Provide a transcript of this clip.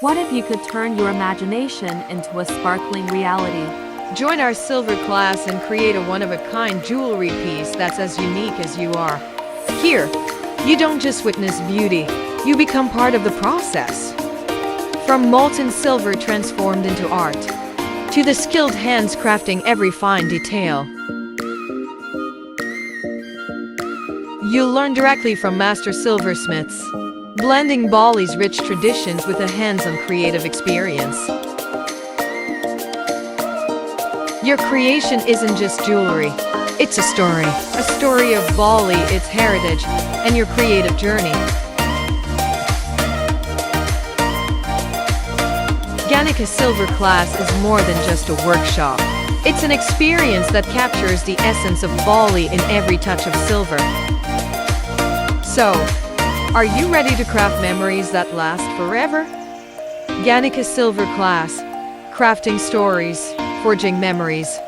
What if you could turn your imagination into a sparkling reality? Join our silver class and create a one-of-a-kind jewelry piece that's as unique as you are. Here, you don't just witness beauty, you become part of the process. From molten silver transformed into art, to the skilled hands crafting every fine detail. You'll learn directly from master silversmiths, blending Bali's rich traditions with a hands-on creative experience. Your creation isn't just jewelry, it's a story of Bali, its heritage, and your creative journey. Ganica Silver Class is more than just a workshop. It's an experience that captures the essence of Bali in every touch of silver. So, are you ready to craft memories that last forever? Ganica Silver Class, crafting stories, forging memories.